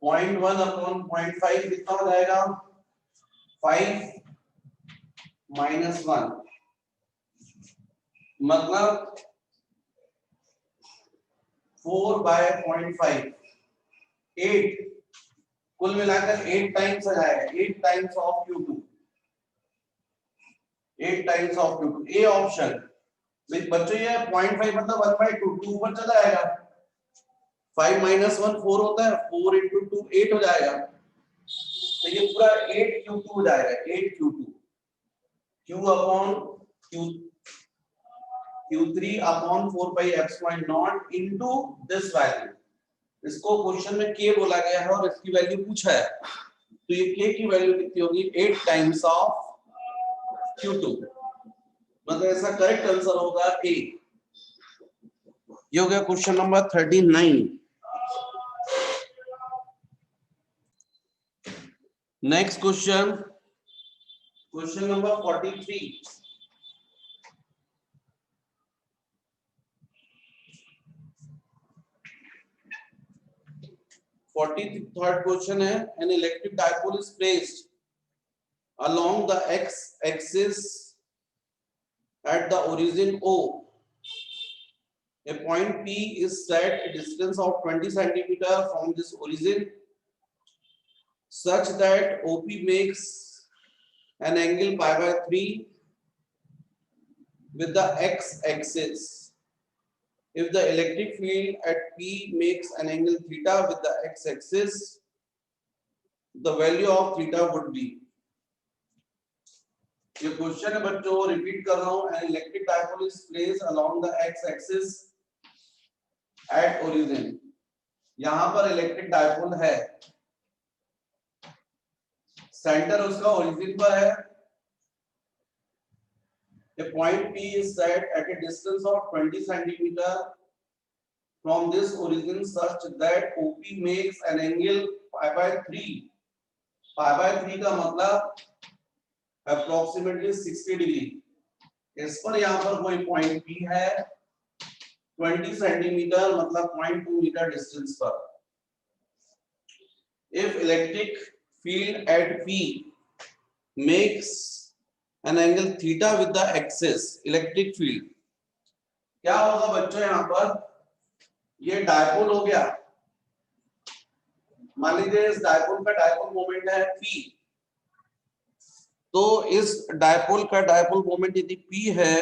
0.1 अपॉन 0.5 कितना हो जाएगा, 5 माइनस 1, मतलब 4/0.5, 8, कुल मिलाकर 8 टाइम्स आ जाएगा, 8 times of Q2, 8 times of Q2, A option. बच्चों ये 0.5 मतलब 1/2, 2 ऊपर चला जाएगा, 5 माइनस 1 4 होता है, 4 into 2 8 हो जाएगा, तो ये पूरा 8 Q2 हो जाएगा, 8 Q2, Q upon Q3 upon 4 pi epsilon not into this value, इसको क्वेश्चन में k बोला गया है और इसकी वैल्यू पूछा है, तो ये k की वैल्यू कितनी होगी, 8 टाइम्स ऑफ Q2, मतलब ऐसा करेक्ट आंसर होगा A। ये हो गया question number 39। Next question, question number 43। Third question है, an electric dipole is placed along the x axis at the origin O. A point P is set a distance of 20 centimeter from this origin such that OP makes an angle pi/3 with the x axis. If the electric field at P makes an angle theta with the x axis, the value of theta would be. ये question है बच्चों, repeat कर रहा हूं, an electric dipole is placed along the x axis at origin। यहां पर electric dipole है, centre उसका ओरिजिन पर है, a point P is set at a distance of 20 centimeter from this origin such that OP makes an angle pi/3। pi/3 का मतलब approximately 60 degree. इस पर यहाँ पर कोई पॉइंट P है 20 सेंटीमीटर मतलब 0.2 मीटर डिस्टेंस पर। If electric field at P makes an angle theta with the axis, electric field क्या होगा बच्चों, यहाँ पर ये डायपोल हो गया, मान लीजिए इस डायपोल का डायपोल मोमेंट है P, तो इस डायपोल का डायपोल मोमेंट यदि P है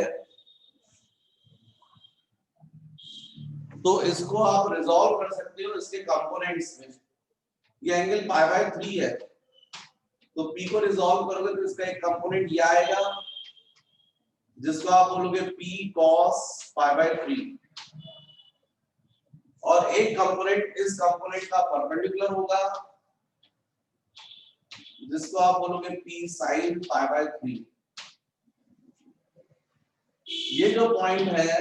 तो इसको आप रिजॉल्व कर सकते हो इसके कंपोनेंट्स में। ये एंगल π/3 है, तो P को रिजॉल्व करोगे तो इसका एक कंपोनेंट ये आएगा जिसको आप बोलोगे P cos π/3, और एक कंपोनेंट इस कंपोनेंट का परपेंडिकुलर होगा जिसको आप बोलोगे P sin π/3। ये जो पॉइंट है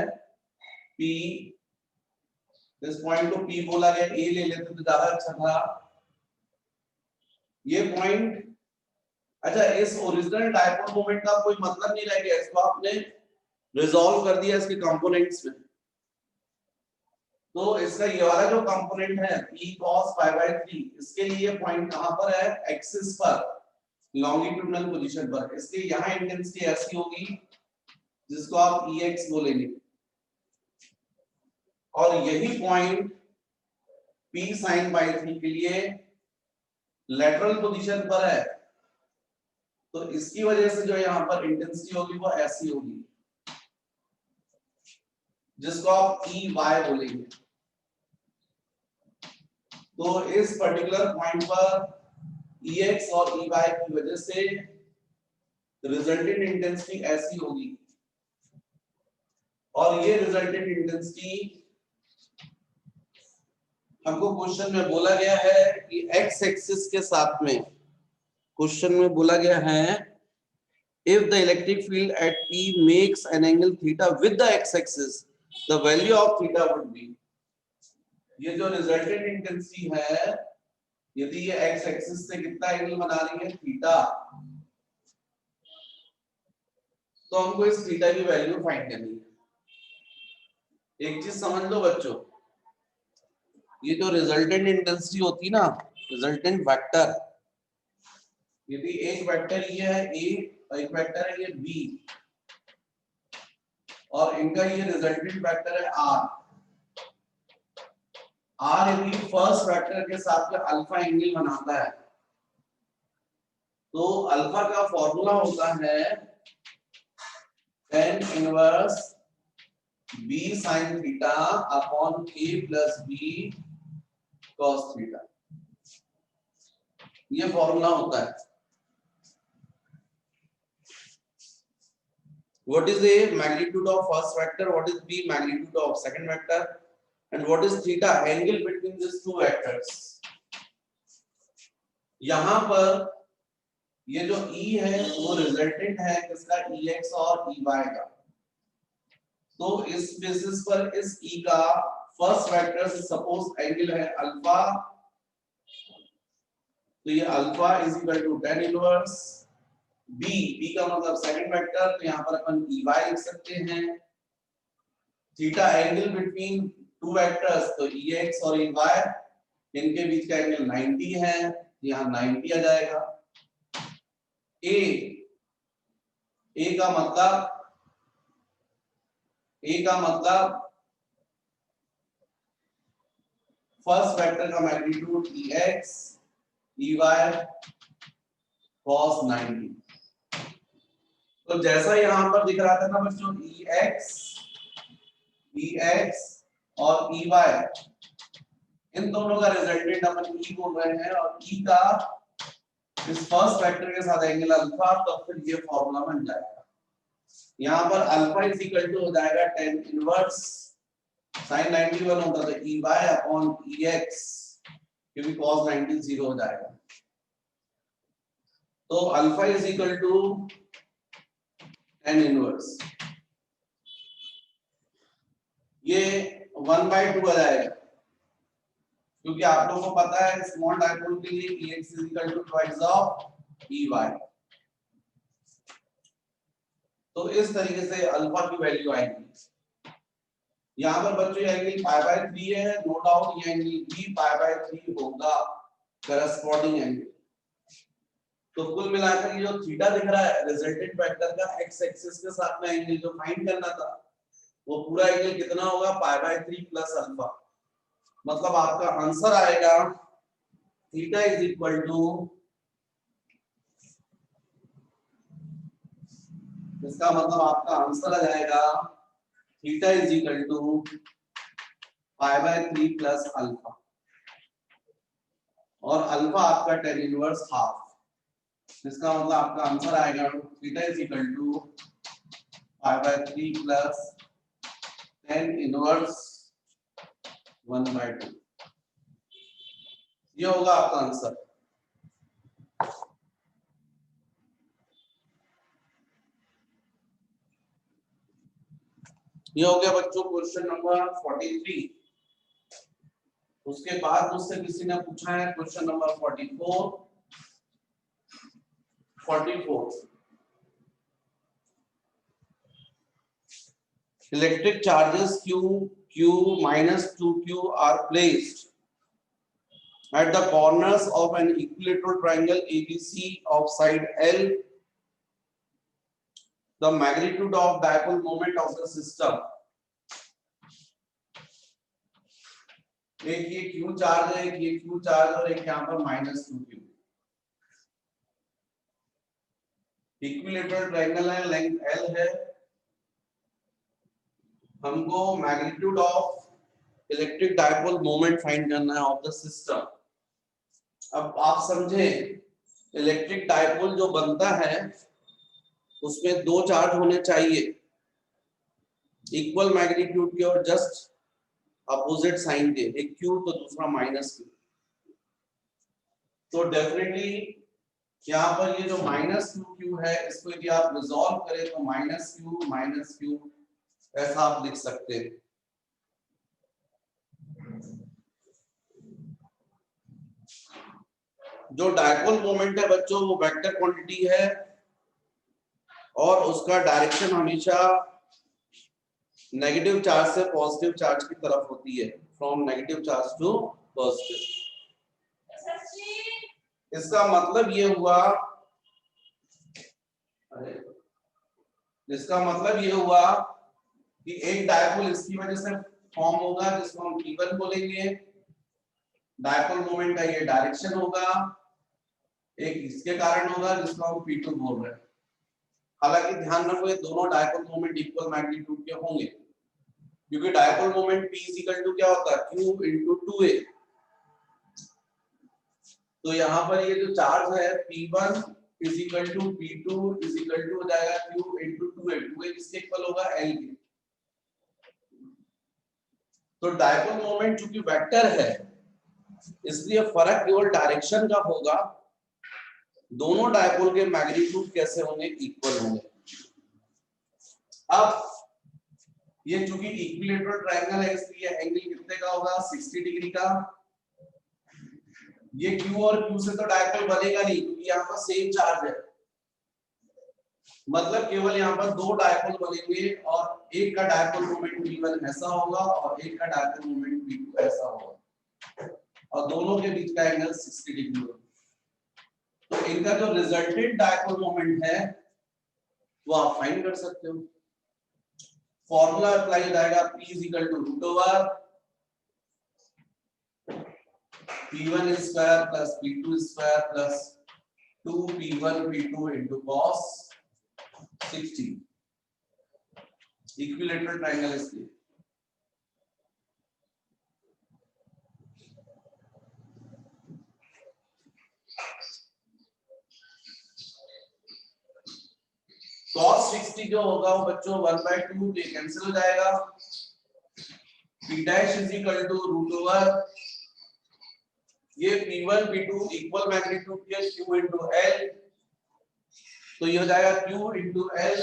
P, इस पॉइंट को P बोला गया, A ले लेते तो ज्यादा अच्छा था। ये पॉइंट, अच्छा इस ओरिजिनल डायपोल मोमेंट का कोई मतलब नहीं रह गया, इसको आपने रिजॉल्व कर दिया इसके कंपोनेंट्स में। तो इसका ये वाला जो कंपोनेंट है P cos π/3, इसके लिए पॉइंट कहां पर है, एक्सिस पर, लॉन्गिट्यूडनल पोजीशन पर। इसलिए यहां इंटेंसिटी ऐसी होगी जिसको आप Ex बोलेंगे, और यही पॉइंट P sin π/3 के लिए लेटरल पोजीशन पर है, तो इसकी वजह से जो यहां पर इंटेंसिटी होगी वो ऐसी होगी जिसको आप Ey बोलेंगे। तो इस पर्टिकुलर पॉइंट पर Ex और Ey की वजह से रिजल्टेंट इंटेंसिटी ऐसी होगी, और ये रिजल्टेंट इंटेंसिटी हमको क्वेश्चन में बोला गया है कि एक्स एक्सिस के साथ में, क्वेश्चन में बोला गया है if the electric field at P makes an angle theta with the x axis, the value of theta would be, ये जो रिजल्टेंट इंटेंसिटी है, यदि ये x एक्सिस से कितना एंगल बना रही है, थीटा, तो हमको इस थीटा की वैल्यू फाइंड करनी है। एक चीज समझ लो बच्चों, ये जो रिजल्टेंट इंटेंसिटी होती ना, रिजल्टेंट वेक्टर, यदि एक वेक्टर ये है A और एक वेक्टर है ये B, और इनका ये रिजल्टेंट वेक्टर है R यदि फर्स्ट वेक्टर के साथ में अल्फा एंगल बनाता है, तो अल्फा का फॉर्मूला होता है tan inverse B sin theta upon A plus B cos theta, ये फॉर्मूला होता है। What is A? Magnitude of first vector. What is B? Magnitude of second vector. And what is theta? Angle between these two vectors. यहाँ पर ये जो E है वो resultant है किसका, Ex और Ey का। तो इस बेसिस पर इस E का फर्स्ट वेक्टर से सपोज एंगल है अल्फा, तो ये alpha is equal to tan inverse B का मतलब सेकंड वेक्टर, तो यहाँ पर अपन Ey लिख सकते हैं। Theta angle between two vectors, तो Ex और Ey, इनके बीच का एंगल 90 है, यहाँ 90 आ जाएगा। A का मतलब फर्स्ट वेक्टर का मैग्नीट्यूड Ex Ey cos 90। तो जैसा यहाँ पर दिख रहा था ना बच्चों, Ex और Ey, इन दोनों का रिजल्टेंट अपन E बोल रहे हैं, और E का इस फर्स्ट वेक्टर के साथ एंगल अल्फा, तो फिर ये फॉर्मूला बन जाएगा। यहाँ पर अल्फा इज इक्वल टू हो जाएगा tan इनवर्स sin 90 1 होता, तो Ey अपॉन Ex, क्योंकि cos 90 0 हो जाएगा। तो alpha is equal to tan inverse, ये 1/2 आ जाएगा, क्योंकि आप लोगों को पता है स्मॉल डायपोल के लिए Ex is equal to twice of Ey। तो इस तरीके से अल्फा की वैल्यू आएगी। यहाँ पर बच्चों ये एंगल π/3 है, नो डाउट ये एंगल भी π/3 होगा, करस्पॉन्डिंग एंगल। तो कुल मिलाकर ये जो थीटा दिख रहा है रिजल्टेंट वेक्टर का x एक्सिस के साथ में एंगल जो फाइंड करना था, वो पूरा एंगल कितना होगा, π/3 प्लस अल्फा। मतलब आपका आंसर आएगा थीटा इज इक्वल टू, इसका मतलब आपका आंसर आ जाएगा theta is equal to π/3 plus alpha, और अल्फा आपका tan इनवर्स हाफ। इसका मतलब आपका आंसर आएगा theta is equal to π/3 plus tan inverse 1/2। ये होगा आपका आंसर। ये हो गया बच्चों क्वेश्चन नंबर 43। उसके बाद मुझसे किसी ने पूछा है question number 44। Electric charges Q minus 2Q are placed at the corners of an equilateral triangle ABC of side L. The magnitude of dipole moment of the system. एक ये Q चार्ज है, एक ये Q चार्ज और एक यहाँ पर -2Q। Equilateral triangle है, लेंथ L है। हमको magnitude of electric dipole moment find करना है ऑफ द सिस्टम। अब आप समझे, इलेक्ट्रिक डायपोल जो बनता है उसमें दो चार्ज होने चाहिए इक्वल मैग्नीट्यूड के और जस्ट अपोजिट साइन के, एक Q तो दूसरा -Q। तो डेफिनेटली यहाँ पर ये जो -2Q है इसको यदि आप रिजॉल्व करें तो -Q ऐसा आप लिख सकते हैं। जो डायपोल मोमेंट है बच्चों वो वेक्टर क्वांटिटी है और उसका डायरेक्शन हमेशा नेगेटिव चार्ज से पॉजिटिव चार्ज की तरफ होती है, from negative charge to positive. इसका मतलब ये हुआ कि एक डायपोल इसकी वजह से फॉर्म होगा जिसको हम P1 बोलेंगे। डायपोल मोमेंट का ये डायरेक्शन होगा, एक इसके कारण होगा जिसको हम P2 बोल रहे हैं। हालांकि ध्यान रखो ये दोनों डायपोल मोमेंट इक्वल मैग्नीट्यूड के होंगे, क्योंकि dipole moment P equal to क्या होता है Q into 2a। तो यहाँ पर ये जो चार्ज है P1 is equal to P2 is equal to हो जाएगा Q into 2a। 2a किसके इक्वल होगा L के। तो डायपोल मोमेंट चूंकि वेक्टर है इसलिए फर्क केवल डायरेक्शन का होगा। दोनों डायपोल के मैग्नीट्यूड कैसे होंगे, इक्वल होंगे। अब ये चूंकि इक्विलेटरल ट्रायंगल है इसलिए एंगल कितने का होगा, 60 डिग्री का। ये Q और Q से तो डायपोल बनेगा नहीं क्योंकि यहाँ पर सेम चार्ज है, मतलब केवल यहाँ पर दो डायपोल बनेंगे और एक का डायपोल मोमेंट P1 ऐसा होगा और एक का डायपोल मोमेंट P2 ऐसा होगा और दोनों के बीच का एंगल 60 डिग्री होगा। तो इनका जो रिजल्टेंट डायपोल मोमेंट है वो आप फाइंड कर सकते हो। फॉर्मूला अप्लाई हो जाएगा P is equal to root over P1 square plus P2 square plus 2P1 P2 into cos 60। Equilateral triangle इसलिए। cos 60 जो होगा वो बच्चों 1/2 ये कैंसिल हो जाएगा। P dash is equal to root over ये P1 P2 इक्वल मैग्नीट्यूड के Q into L, तो ये हो जाएगा Q into L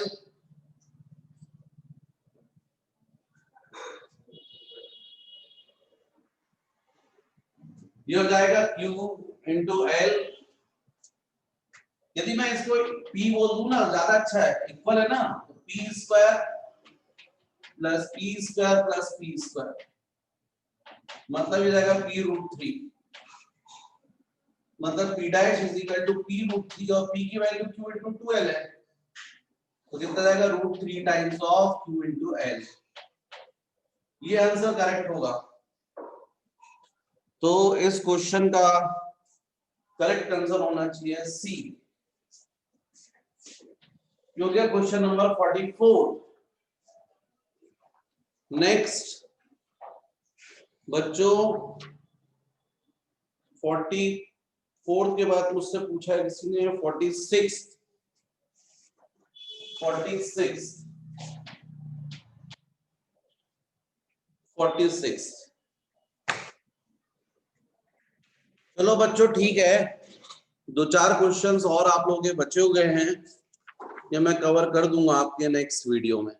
ये हो जाएगा Q into L। यदि मैं इसको P बोल दूं ना ज्यादा अच्छा है, इक्वल है ना, तो P square plus P square plus P square मतलब ये जाएगा P रूट 3। मतलब P dash is equal to P root 3 और P की वैल्यू Q into 2L है, तो कितना जाएगा root 3 times of Q into L। ये आंसर करेक्ट होगा। तो इस क्वेश्चन का करेक्ट आंसर होना चाहिए सी। हो गया क्वेश्चन नंबर 44। नेक्स्ट बच्चों 44 के बाद मुझसे पूछा है किसी ने 46 चलो बच्चों ठीक है, 2-4 क्वेश्चंस और आप लोगों के बचे हुए हैं, ये मैं कवर कर दूंगा आपके नेक्स्ट वीडियो में।